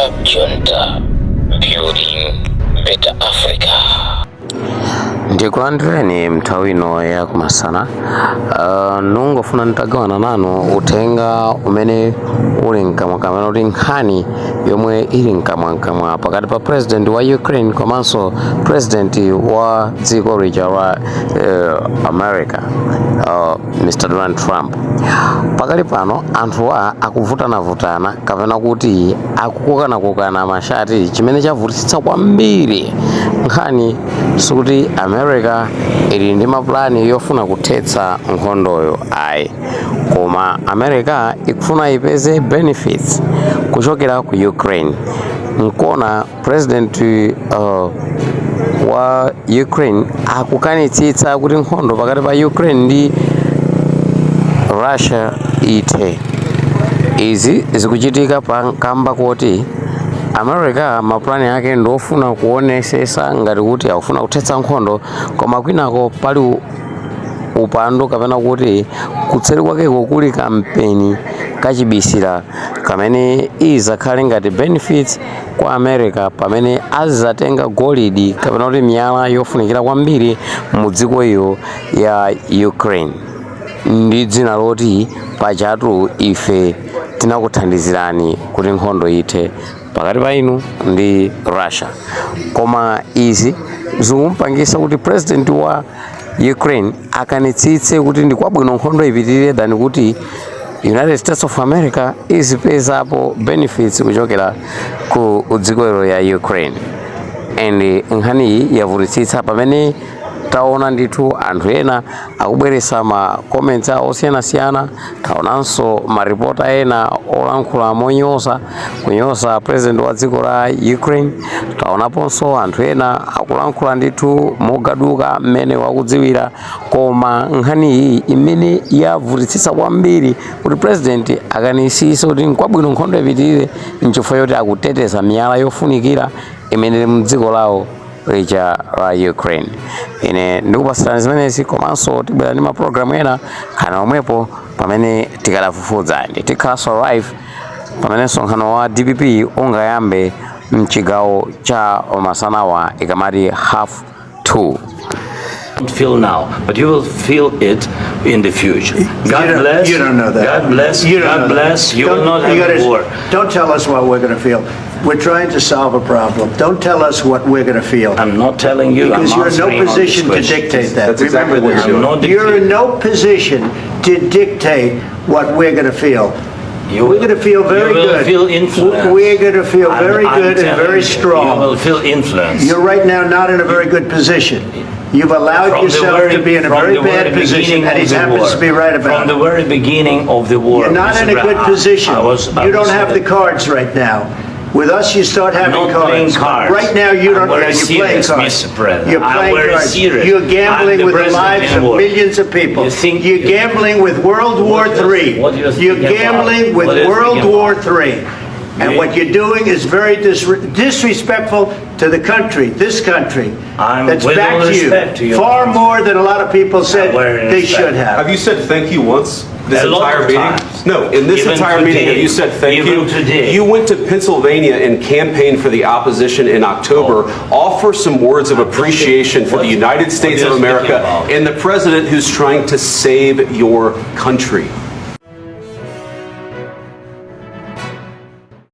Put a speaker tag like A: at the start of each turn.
A: Stop junta. Building better Africa. Ndikulandireni mnthawi ino ya kumasana. Nungofuna nditagawana nanu uthenga umene uli mkamwa kamene uli nkhani yomwe ili mkamwa pakati pa president wa Ukraine komanso president wa dziko lija la America, Mr. Donald Trump. Pakali pano anthuwa akuvutana kapena kuti akukokana mashati, chimene chavutitsa kwambiri nkhani sukuti America ili ndi maplani yofuna kuthetsa nkhondoyo ayi, koma America ikufuna ipeze benefits kuchokera ku Ukraine. Nkona president wa Ukraine akukanitsitsa kuti nkhondo pakati pa Ukraine ndi Russia ithe. Izi zikuchitika kamba kuti America maplani yake ndofuna kuonesesa ngati kuti akufuna kuthetsa nkhondo, koma kwinako pali upando kapena kuti kutseri kwakeko kuli kampeni kachibisira kamene izakhale ngati benefits kwa America pamene azizatenga golidi kapena kuti miyala yofunikira kwambiri mu dziko iyo ya Ukraine, ndi dzina loti pachatu ife tinakuthandizirani kuti nkhondo ithe pakati pa inu ndi Russia. Koma izi zikumpangisa kuti president wa Ukraine akanitsitse kuti ndi kwabwino nkhondo ipitirire than kuti United States of America izipezapo benefits kuchokera ku dziko ya Ukraine. And nkhani iyi yavutitsitsa pamene taona ndithu anthu ena akubweresa ma comments osiyanasiyana, taonanso maripota ena olankhula kunyoza president wa dziko la Ukraine, taonaponso anthu ena akulankhula ndithu mogaduka mmene wakudziwira. Koma nkhani iyi imene yavutitsitsa kwambiri kuti president akanisise kuti nkwabwino nkhondo ipitirire nchifukwa choti akuteteza miyala yofunikira imene mdziko lawo lija la Ukraine. Ine ndikupasirani zimenezi komanso tibwera ndi maprogramu ena kana omwepo pamene tikalafufuza ndi tikhalanso live pamene msonkhano wa DPP ungayambe mchigawo cha masanawa ikamati 1:30.
B: Don't feel now, but you will feel it in the future. God bless.
C: You don't know that.
B: God bless. God bless. You will not have war.
C: Don't tell us what we're going to feel. We're trying to solve a problem. Don't tell us what we're going to feel.
B: I'm not telling you.
C: Because you're in no position to dictate that.
D: That's exactly what you're doing.
C: You're in no position to dictate what we're going to feel. We're going to feel very good.
B: You will feel influenced.
C: We're going to feel very good and very strong.
B: You will feel influenced.
C: You're right now not in a very good position. You've allowed yourself to be in a very bad position, and he happens to be right about it.
B: From the very beginning of the war.
C: You're not in a good position. You don't have the cards right now. With us, you start having cards. Right now, you don't. You're playing cards. You're playing cards. You're gambling with the lives of millions of people. You're gambling with World War III. You're gambling with World War III. And what you're doing is very disrespectful to the country, this country, that's backed you far more than a lot of people said they should have.
D: Have you said thank you once this entire meeting?
B: Times.
D: No, in this entire meeting, have you said thank you?
B: Today.
D: You went to Pennsylvania and campaigned for the opposition in October. Offer some words of appreciation for the United States of America and the president who's trying to save your country.